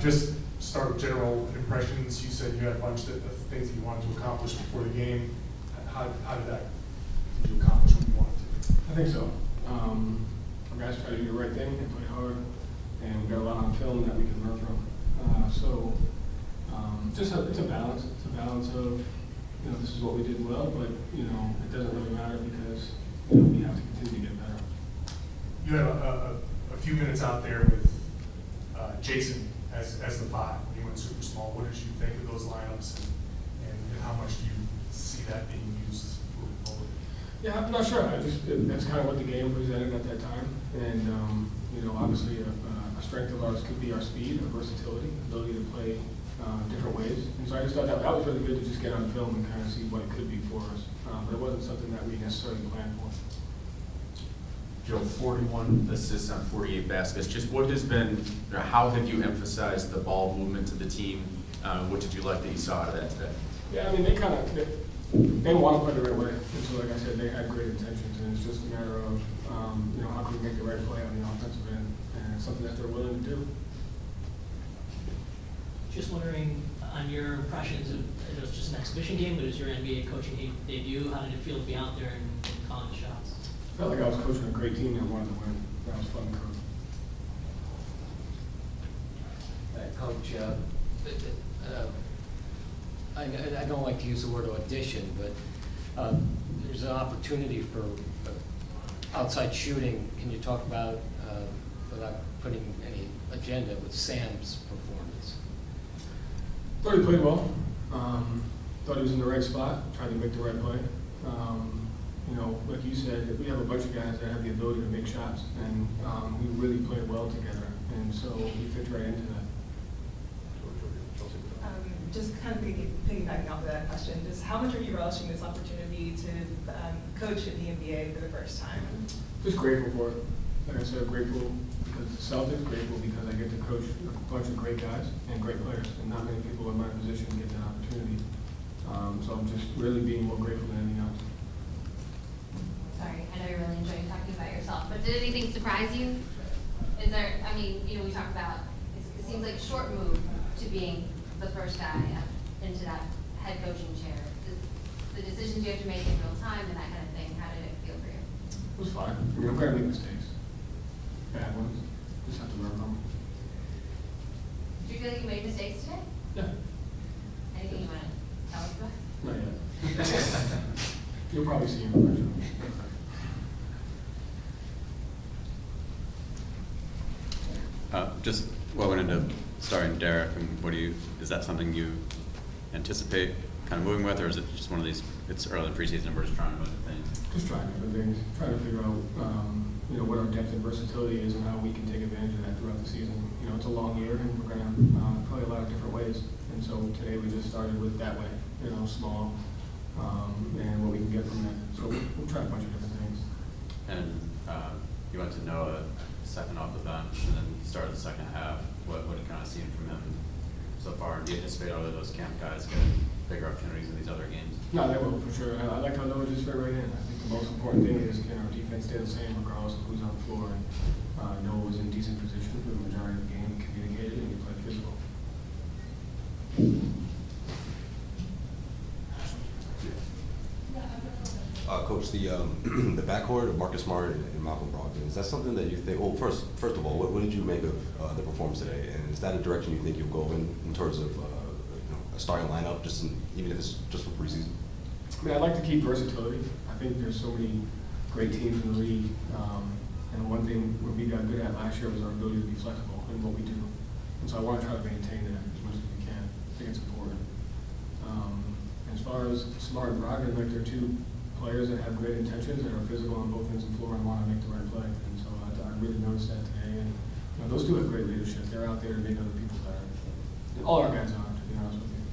Just start with general impressions. You said you had a bunch of things that you wanted to accomplish before the game. How did you accomplish what you wanted to? I think so. Our guys try to do the right thing and play hard, and we got a lot on film that we can learn from. It's a balance. It's a balance of, this is what we did well, but, it doesn't really matter because, we have to continue to get better. You had a few minutes out there with Jason as the 5 when you went super small. What did you think of those lineups, and how much do you see that being used moving forward? Yeah, I'm not sure. That's kind of what the game presented at that time. And, obviously a strength of ours could be our speed, our versatility, ability to play different ways. And so I just thought that was really good to just get on film and kind of see what it could be for us. But it wasn't something that we necessarily planned for. Joe, 41 assists on 48 baskets. Just what has been, how have you emphasized the ball movement to the team? What did you like that you saw out of that today? Yeah, I mean, they want to play the right way. And so, like I said, they had great intentions. And it's just a matter of, how can we make the right play on the offensive end? And it's something that they're willing to do. Just wondering, on your impressions of, it was just an exhibition game, but it was your NBA coaching debut. How did it feel to be out there and calling the shots? I felt like I was coaching a great team that wanted to win. That was fun to coach. Coach, I don't like to use the word audition, but there's an opportunity for outside shooting. Can you talk about, without putting any agenda, with Sam's performance? Thought he played well. Thought he was in the right spot, trying to make the right play. Like you said, we have a bunch of guys that have the ability to make shots, and we really played well together, and so he fits right into that. Just kind of piggybacking off of that question, just how much are you relishing this opportunity to coach in the NBA for the first time? Just grateful for it. Like I said, grateful because the Celtics, grateful because I get to coach a bunch of great guys and great players, and not many people in my position get that opportunity. So I'm just really being more grateful than anything else. Sorry, I know you're really enjoying talking about yourself, but did anything surprise you? Is there, we talked about, it seems like a short move to being the first guy into that head coaching chair. The decisions you have to make in real time and that kind of thing, how did it feel for you? It was fine. I'm going to make mistakes. Bad ones. Just have to learn from them. Do you feel like you made mistakes today? Yeah. Anything you want to tell us about? Not yet. You'll probably see him eventually. Just going into starting Derek, and is that something you anticipate kind of moving with, or is it just one of these, it's early in preseason and we're just trying other things? Just trying different things, trying to figure out, what our depth and versatility is and how we can take advantage of that throughout the season. It's a long year and we're going to play a lot of different ways. And so today we just started with that way, small, and what we can get from that. So we'll try a bunch of different things. And you went to Noah second off the bench, and then he started the second half. What have you kind of seen from him so far? Do you anticipate other those camp guys getting bigger opportunities in these other games? No, they will for sure. I like how Noah just fit right in. I think the most important thing is our defense stay the same regardless of who's on the floor. And Noah was in decent position for the majority of the game. He communicated and he played physical. Coach, the backcourt of Marcus Smart and Malcolm Brogdon, is that something that you think? Well, first of all, what did you make of the performance today? And is that a direction you think you'll go in terms of a starting lineup, even if it's just for preseason? I'd like to keep versatility. I think there's so many great teams in the league, and one thing we got good at last year was our ability to be flexible in what we do. And so I want to try to maintain that as much as we can. I think it's important. As far as Smart and Brogdon, they're two players that have great intentions and are physical on both ends of the floor and want to make the right play. And so I really noticed that today. And those two have great leadership. They're out there to make other people better. And all our guys are, to be honest with you.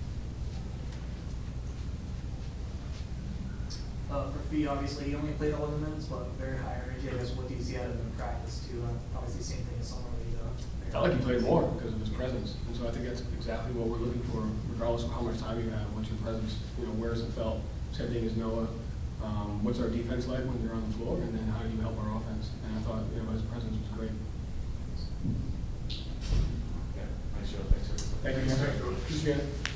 For Fee, obviously, he only played 11 minutes, but very high energy. I guess what do you see out of him in practice too? Obviously, same thing as Summer League. I felt like he played more because of his presence. And so I think that's exactly what we're looking for, regardless of how much time you have, what's your presence, where does it felt? Same thing as Noah. What's our defense like when you're on the floor, and then how do you help our offense? And I thought, his presence was great. Yeah, nice show. Thanks. Thank you, guys. Appreciate it.